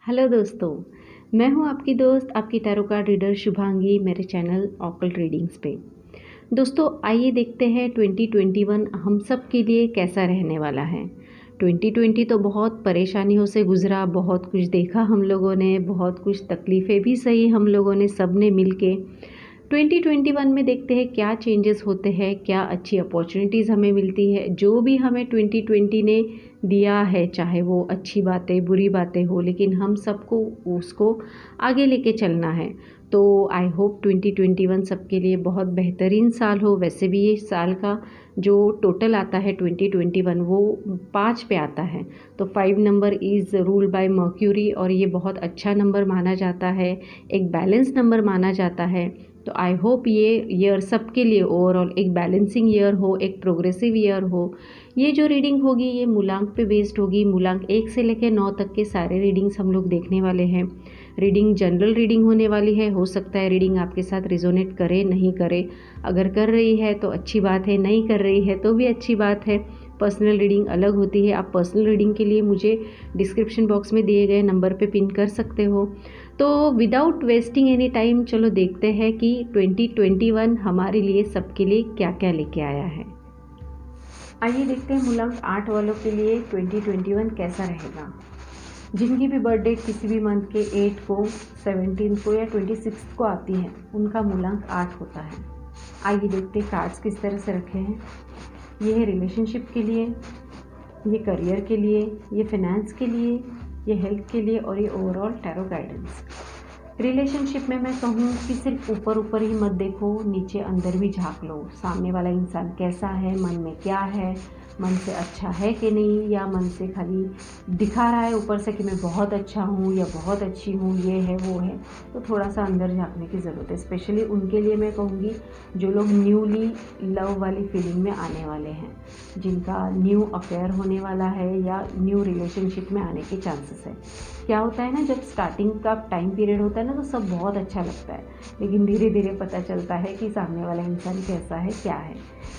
Hello दोस्तों, मैं हूं आपकी दोस्त, आपकी टैरो कार्ड रीडर शुभांगी, मेरे चैनल ऑकल्ट रीडिंग्स पे। दोस्तों आइए देखते हैं 2021 हम सब के लिए कैसा रहने वाला है। 2020 तो बहुत परेशानियों से गुजरा, बहुत कुछ देखा हम लोगों ने, बहुत कुछ तकलीफ़ें भी सही हम लोगों ने सब ने मिल के। 2021 में देखते हैं क्या चेंजेस होते हैं, क्या अच्छी अपॉर्चुनिटीज़ हमें मिलती है। जो भी हमें 2020 ने दिया है, चाहे वो अच्छी बातें बुरी बातें हो, लेकिन हम सबको उसको आगे लेके चलना है। तो आई होप 2021 सबके लिए बहुत बेहतरीन साल हो। वैसे भी ये साल का जो टोटल आता है 2021 वो 5 पे आता है। तो 5 number is ruled by mercury और ये बहुत अच्छा नंबर माना जाता है, एक बैलेंस नंबर माना जाता है। तो आई होप ये ईयर सबके लिए ओवरऑल एक बैलेंसिंग ईयर हो, एक प्रोग्रेसिव ईयर हो। ये जो रीडिंग होगी ये मूलांक पे बेस्ड होगी। मूलांक 1 से लेकर 9 तक के सारे रीडिंग्स हम लोग देखने वाले हैं। रीडिंग जनरल रीडिंग होने वाली है। हो सकता है रीडिंग आपके साथ रिजोनेट करे नहीं करे। अगर कर रही है तो अच्छी बात है, नहीं कर रही है तो भी अच्छी बात है। पर्सनल रीडिंग अलग होती है। आप पर्सनल रीडिंग के लिए मुझे डिस्क्रिप्शन बॉक्स में दिए गए नंबर पे पिन कर सकते हो। तो विदाउट वेस्टिंग एनी टाइम चलो देखते हैं कि 2021 हमारे लिए सबके लिए क्या क्या लेके आया है। आइए देखते हैं मूलांक 8 वालों के लिए 2021 कैसा रहेगा। जिनकी भी बर्थडे किसी भी मंथ के 8 को, 17 को या 26 को आती है उनका मूलांक 8 होता है। आइए देखते हैं कार्ड्स किस तरह से रखे हैं। ये है रिलेशनशिप के लिए, ये करियर के लिए, ये फाइनेंस के लिए, ये हेल्थ के लिए और ये ओवरऑल टैरो गाइडेंस। रिलेशनशिप में मैं कहूँ कि सिर्फ ऊपर ऊपर ही मत देखो, नीचे अंदर भी झांक लो। सामने वाला इंसान कैसा है, मन में क्या है, मन से अच्छा है कि नहीं, या मन से खाली दिखा रहा है ऊपर से कि मैं बहुत अच्छा हूँ या बहुत अच्छी हूँ, ये है वो है। तो थोड़ा सा अंदर झांकने की ज़रूरत है। स्पेशली उनके लिए मैं कहूँगी जो लोग न्यूली लव वाली फीलिंग में आने वाले हैं, जिनका न्यू अफेयर होने वाला है या न्यू रिलेशनशिप में आने के चांसेस है। क्या होता है ना, जब स्टार्टिंग का टाइम पीरियड होता है ना तो सब बहुत अच्छा लगता है, लेकिन धीरे धीरे पता चलता है कि सामने वाला इंसान कैसा है, क्या है।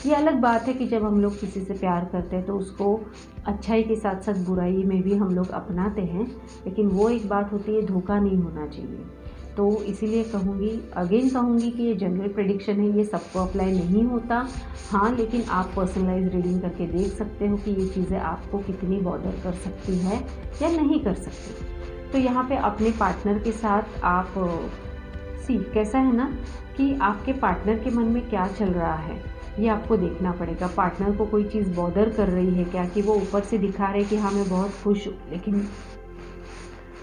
ये अलग बात है कि जब हम लोग किसी से प्यार करते हैं तो उसको अच्छाई के साथ साथ बुराई में भी हम लोग अपनाते हैं, लेकिन वो एक बात होती है, धोखा नहीं होना चाहिए। तो इसीलिए अगेन कहूँगी कि ये जनरल प्रेडिक्शन है, ये सबको अप्लाई नहीं होता। हाँ, लेकिन आप पर्सनलाइज रीडिंग करके देख सकते हो कि ये चीज़ें आपको कितनी बॉदर कर सकती है या नहीं कर सकती। तो यहाँ पे अपने पार्टनर के साथ आप कैसा है ना कि आपके पार्टनर के मन में क्या चल रहा है ये आपको देखना पड़ेगा। पार्टनर को कोई चीज़ बॉदर कर रही है क्या, कि वो ऊपर से दिखा रहे कि हाँ मैं बहुत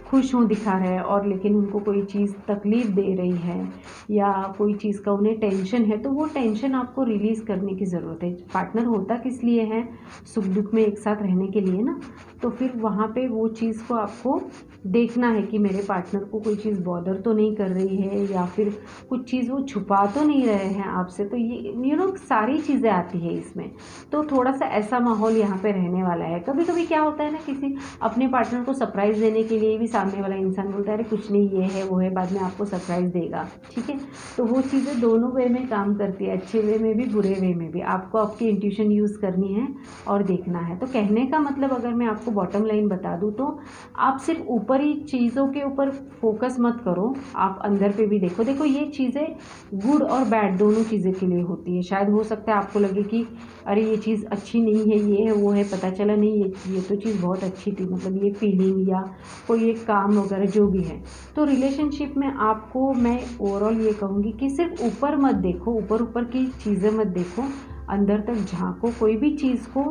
खुश हूँ दिखा रहे हैं, और लेकिन उनको कोई चीज़ तकलीफ़ दे रही है या कोई चीज़ का उन्हें टेंशन है, तो वो टेंशन आपको रिलीज़ करने की ज़रूरत है। पार्टनर होता किस लिए है, सुख दुख में एक साथ रहने के लिए ना। तो फिर वहाँ पे वो चीज़ को आपको देखना है कि मेरे पार्टनर को कोई चीज़ बॉदर तो नहीं कर रही है, या फिर कुछ चीज़ वो छुपा तो नहीं रहे हैं आपसे। तो ये सारी चीज़ें आती है इसमें। तो थोड़ा सा ऐसा माहौल यहाँ पे रहने वाला है। कभी कभी क्या होता है ना, किसी अपने पार्टनर को सरप्राइज़ देने के लिए भी सामने वाला इंसान बोलता है अरे कुछ नहीं, ये है वो है, बाद में आपको सरप्राइज़ देगा। ठीक है, तो वो चीज़ें दोनों वे में काम करती है, अच्छे वे में भी बुरे वे में भी। आपको आपकी इंट्यूशन यूज़ करनी है और देखना है। तो कहने का मतलब अगर मैं आपको बॉटम लाइन बता दूँ तो आप सिर्फ ऊपरी चीज़ों के ऊपर फोकस मत करो, आप अंदर पे भी देखो। ये चीज़ें गुड और बैड दोनों चीज़ें के लिए होती है। शायद हो सकता है आपको लगे कि अरे ये चीज़ अच्छी नहीं है, ये है वो है, पता चला नहीं ये तो चीज़ बहुत अच्छी थी, मतलब ये फीलिंग या कोई एक काम वगैरह जो भी है। तो रिलेशनशिप में आपको मैं ओवरऑल ये कहूँगी कि सिर्फ ऊपर मत देखो, ऊपर की चीज़ें मत देखो, अंदर तक झांको। कोई भी चीज़ को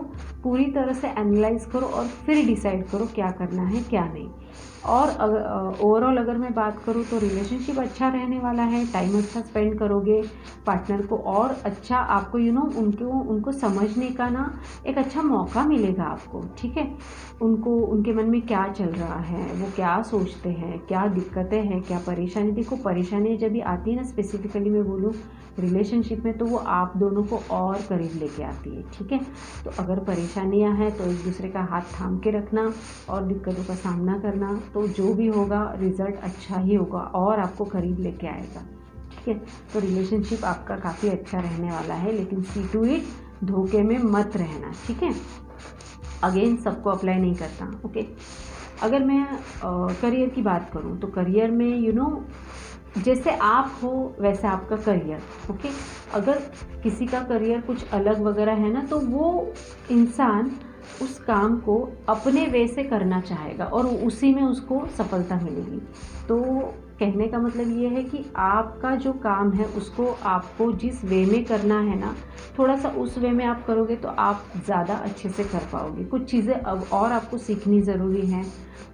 पूरी तरह से एनालाइज करो और फिर डिसाइड करो क्या करना है क्या नहीं। और ओवरऑल अगर मैं बात करूँ तो रिलेशनशिप अच्छा रहने वाला है। टाइम अच्छा स्पेंड करोगे पार्टनर को, और अच्छा आपको उनको समझने का ना एक अच्छा मौका मिलेगा आपको। ठीक है, उनके मन में क्या चल रहा है, वो क्या सोचते हैं, क्या दिक्कतें हैं, क्या परेशानी। देखो परेशानी जब भी आती है ना, स्पेसिफिकली मैं बोलूँ रिलेशनशिप में, तो वो आप दोनों को और करीब लेके आती है। ठीक है, तो अगर परेशानियां हैं तो एक दूसरे का हाथ थाम के रखना और दिक्कतों का सामना करना, तो जो भी होगा रिजल्ट अच्छा ही होगा और आपको करीब लेके आएगा। ठीक है, तो रिलेशनशिप आपका काफ़ी अच्छा रहने वाला है, लेकिन सी टू इट, धोखे में मत रहना। ठीक है, अगेन सबको अप्लाई नहीं करता। ओके, अगर मैं करियर की बात करूँ तो करियर में जैसे आप हो वैसे आपका करियर। ओके, अगर किसी का करियर कुछ अलग वगैरह है ना, तो वो इंसान उस काम को अपने वे से करना चाहेगा और उसी में उसको सफलता मिलेगी। तो कहने का मतलब ये है कि आपका जो काम है उसको आपको जिस वे में करना है ना, थोड़ा सा उस वे में आप करोगे तो आप ज़्यादा अच्छे से कर पाओगे। कुछ चीज़ें अब और आपको सीखनी ज़रूरी हैं,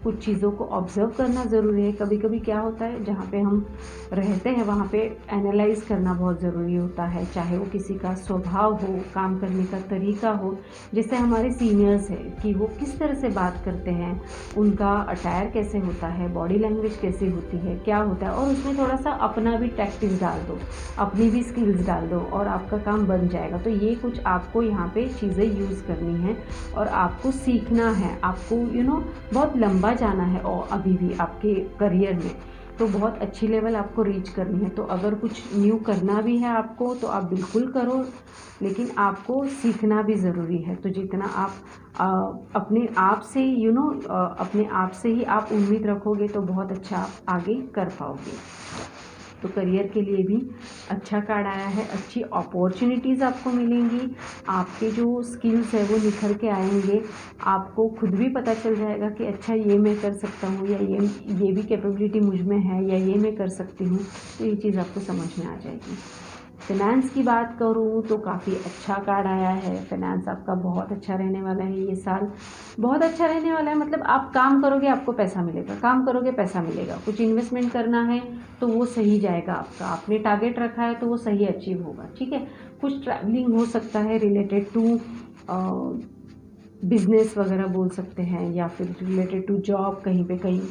कुछ चीज़ों को ऑब्ज़र्व करना ज़रूरी है। कभी कभी क्या होता है, जहाँ पे हम रहते हैं वहाँ पे एनालाइज़ करना बहुत ज़रूरी होता है, चाहे वो किसी का स्वभाव हो, काम करने का तरीका हो। जैसे हमारे सीनियर्स हैं कि वो किस तरह से बात करते हैं, उनका अटायर कैसे होता है, बॉडी लैंग्वेज कैसी होती है, क्या होता है, और उसमें थोड़ा सा अपना भी टैक्टिक्स डाल दो, अपनी भी स्किल्स डाल दो और आपका काम बन जाएगा। तो ये कुछ आपको यहाँ पे चीज़ें यूज़ करनी है और आपको सीखना है। आपको बहुत लंबा जाना है और अभी भी आपके करियर में, तो बहुत अच्छी लेवल आपको रीच करनी है। तो अगर कुछ न्यू करना भी है आपको तो आप बिल्कुल करो, लेकिन आपको सीखना भी ज़रूरी है। तो जितना आप अपने आप से अपने आप से ही आप उम्मीद रखोगे तो बहुत अच्छा आप आगे कर पाओगे। तो करियर के लिए भी अच्छा कार्ड आया है, अच्छी अपॉर्चुनिटीज़ आपको मिलेंगी, आपके जो स्किल्स है वो निखर के आएंगे, आपको खुद भी पता चल जाएगा कि अच्छा ये मैं कर सकता हूँ, या ये भी कैपेबिलिटी मुझ में है, या ये मैं कर सकती हूँ। तो ये चीज़ आपको समझ में आ जाएगी। फाइनेंस की बात करूँ तो काफ़ी अच्छा कार्ड आया है। फाइनेंस आपका बहुत अच्छा रहने वाला है, ये साल बहुत अच्छा रहने वाला है। मतलब आप काम करोगे आपको पैसा मिलेगा, काम करोगे पैसा मिलेगा। कुछ इन्वेस्टमेंट करना है तो वो सही जाएगा आपका, आपने टारगेट रखा है तो वो सही अचीव होगा। ठीक है, कुछ ट्रैवलिंग हो सकता है रिलेटेड टू बिजनेस वगैरह बोल सकते हैं, या फिर रिलेटेड टू जॉब, कहीं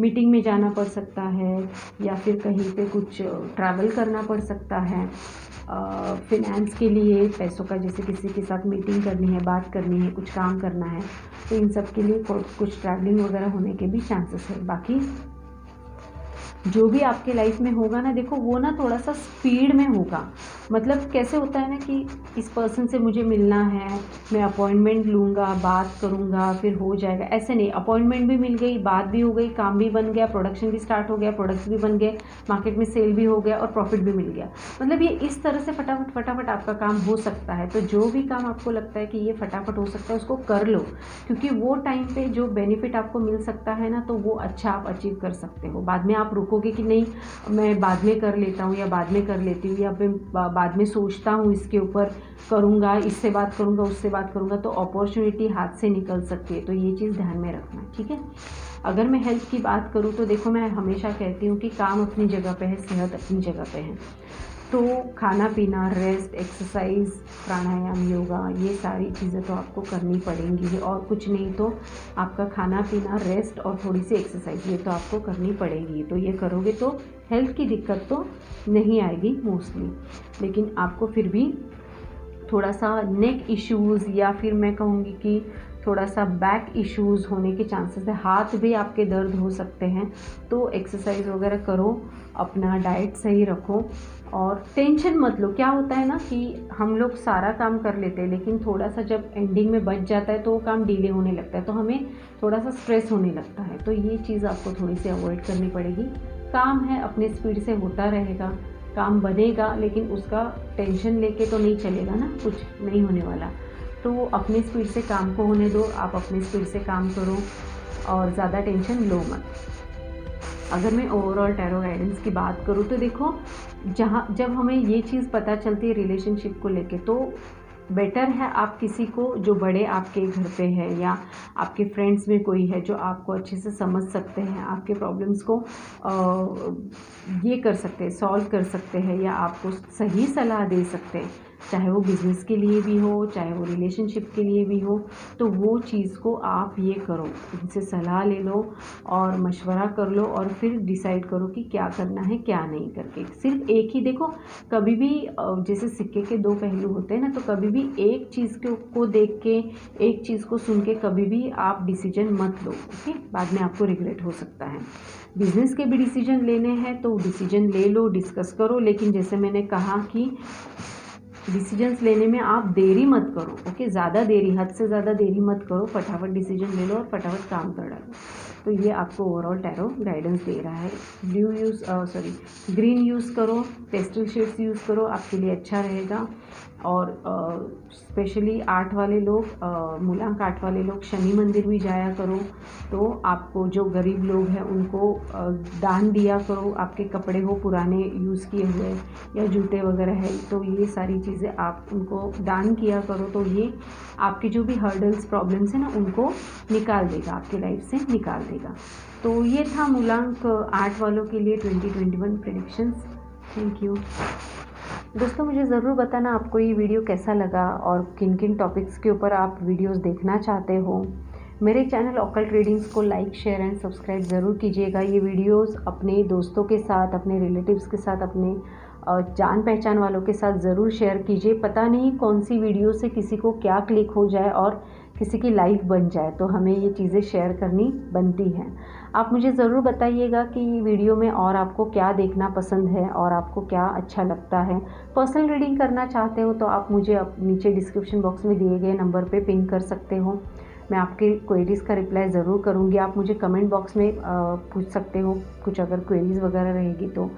मीटिंग में जाना पड़ सकता है, या फिर कहीं पे कुछ ट्रैवल करना पड़ सकता है। फिनेंस के लिए पैसों का, जैसे किसी के साथ मीटिंग करनी है, बात करनी है, कुछ काम करना है, तो इन सब के लिए कुछ ट्रैवलिंग वगैरह होने के भी चांसेस है। बाकी जो भी आपके लाइफ में होगा ना, देखो वो ना थोड़ा सा स्पीड में होगा। मतलब कैसे होता है ना कि इस पर्सन से मुझे मिलना है, मैं अपॉइंटमेंट लूँगा, बात करूँगा, फिर हो जाएगा, ऐसे नहीं। अपॉइंटमेंट भी मिल गई, बात भी हो गई, काम भी बन गया, प्रोडक्शन भी स्टार्ट हो गया, प्रोडक्ट्स भी बन गए, मार्केट में सेल भी हो गया और प्रॉफिट भी मिल गया। मतलब ये इस तरह से फटाफट आपका काम हो सकता है। तो जो भी काम आपको लगता है कि ये फटाफट हो सकता है उसको कर लो, क्योंकि वो टाइम पे जो बेनिफिट आपको मिल सकता है ना, तो वो अच्छा आप अचीव कर सकते हो। बाद में आप रुकोगे कि नहीं मैं बाद में कर लेता हूँ, या बाद में कर लेती हूँ, या फिर बाद में सोचता हूँ इसके ऊपर करूँगा, इससे बात करूँगा, उससे बात करूँगा, तो अपॉर्चुनिटी हाथ से निकल सकती है। तो ये चीज़ ध्यान में रखना, ठीक है। अगर मैं हेल्थ की बात करूँ तो देखो, मैं हमेशा कहती हूँ कि काम अपनी जगह पे है, सेहत अपनी जगह पे है। तो खाना पीना, रेस्ट, एक्सरसाइज, प्राणायाम, योगा, ये सारी चीज़ें तो आपको करनी पड़ेंगी, और कुछ नहीं तो आपका खाना पीना, रेस्ट और थोड़ी सी एक्सरसाइज, ये तो आपको करनी पड़ेगी। तो ये करोगे तो हेल्थ की दिक्कत तो नहीं आएगी मोस्टली, लेकिन आपको फिर भी थोड़ा सा नेक इश्यूज़, या फिर मैं कहूँगी कि थोड़ा सा बैक इश्यूज़ होने के चांसेस है, हाथ भी आपके दर्द हो सकते हैं। तो एक्सरसाइज वगैरह करो, अपना डाइट सही रखो और टेंशन मत लो। क्या होता है ना कि हम लोग सारा काम कर लेते हैं, लेकिन थोड़ा सा जब एंडिंग में बच जाता है तो वो काम डिले होने लगता है, तो हमें थोड़ा सा स्ट्रेस होने लगता है। तो ये चीज़ आपको थोड़ी सी अवॉइड करनी पड़ेगी। काम है अपने स्पीड से होता रहेगा, काम बनेगा, लेकिन उसका टेंशन लेके तो नहीं चलेगा ना, कुछ नहीं होने वाला। तो अपनी स्पीड से काम को होने दो, आप अपनी स्पीड से काम करो और ज़्यादा टेंशन लो मत। अगर मैं ओवरऑल टैरो गाइडेंस की बात करूँ तो देखो, जब हमें ये चीज़ पता चलती है रिलेशनशिप को लेके, तो बेटर है आप किसी को, जो बड़े आपके घर पे है या आपके फ्रेंड्स में कोई है जो आपको अच्छे से समझ सकते हैं, आपके प्रॉब्लम्स को ये कर सकते हैं, सॉल्व कर सकते हैं, या आपको सही सलाह दे सकते हैं, चाहे वो बिज़नेस के लिए भी हो, चाहे वो रिलेशनशिप के लिए भी हो। तो वो चीज़ को आप ये करो, उनसे सलाह ले लो और मशवरा कर लो, और फिर डिसाइड करो कि क्या करना है क्या नहीं करके। सिर्फ एक ही देखो, कभी भी जैसे सिक्के के दो पहलू होते हैं ना, तो कभी भी एक चीज़ को देख के, एक चीज़ को सुन के कभी भी आप डिसीजन मत लो, ओके। बाद में आपको रिग्रेट हो सकता है। बिज़नेस के भी डिसीजन लेने हैं तो डिसीजन ले लो, डिस्कस करो, लेकिन जैसे मैंने कहा कि डिसीजंस लेने में आप देरी मत करो, ओके। ज़्यादा देरी, हद से ज़्यादा देरी मत करो, फटाफट डिसीजन ले लो और फटाफट काम कर डालो। तो ये आपको ओवरऑल टैरो गाइडेंस दे रहा है। ग्रीन यूज़ करो, पेस्टल शेड्स यूज़ करो, आपके लिए अच्छा रहेगा। और स्पेशली आर्ट वाले लोग, मूलांक आर्ट वाले लोग शनि मंदिर भी जाया करो। तो आपको जो गरीब लोग हैं उनको दान दिया करो। आपके कपड़े हो पुराने यूज़ किए हुए या जूते वगैरह है, तो ये सारी चीज़ें आप उनको दान किया करो। तो ये आपके जो भी हर्डल्स प्रॉब्लम्स हैं ना, उनको निकाल देगा, आपकी लाइफ से निकाल देगा। तो ये था मूलांक आर्ट वालों के लिए 2021 प्रेडिक्शंस। थैंक यू दोस्तों। मुझे ज़रूर बताना आपको ये वीडियो कैसा लगा और किन किन टॉपिक्स के ऊपर आप वीडियोस देखना चाहते हो। मेरे चैनल ऑकल्ट रीडिंग्स को लाइक, शेयर एंड सब्सक्राइब ज़रूर कीजिएगा। ये वीडियोस अपने दोस्तों के साथ, अपने रिलेटिव्स के साथ, अपने जान पहचान वालों के साथ ज़रूर शेयर कीजिए। पता नहीं कौन सी वीडियो से किसी को क्या क्लिक हो जाए और किसी की लाइफ बन जाए, तो हमें ये चीज़ें शेयर करनी बनती हैं। आप मुझे ज़रूर बताइएगा कि वीडियो में और आपको क्या देखना पसंद है और आपको क्या अच्छा लगता है। पर्सनल रीडिंग करना चाहते हो तो आप मुझे नीचे डिस्क्रिप्शन बॉक्स में दिए गए नंबर पे पिंग कर सकते हो। मैं आपके क्वेरीज़ का रिप्लाई ज़रूर करूँगी। आप मुझे कमेंट बॉक्स में पूछ सकते हो कुछ अगर क्वेरीज़ वगैरह रहेगी तो।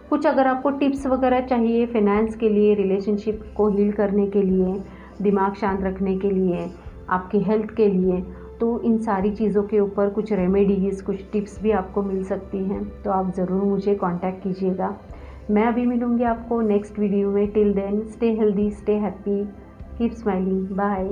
कुछ अगर आपको टिप्स वगैरह चाहिए फाइनेंस के लिए, रिलेशनशिप को हील करने के लिए, दिमाग शांत रखने के लिए, आपकी हेल्थ के लिए, तो इन सारी चीज़ों के ऊपर कुछ रेमेडीज़, कुछ टिप्स भी आपको मिल सकती हैं। तो आप ज़रूर मुझे कांटेक्ट कीजिएगा। मैं अभी मिलूँगी आपको नेक्स्ट वीडियो में। Till then stay healthy, stay happy, keep smiling, bye.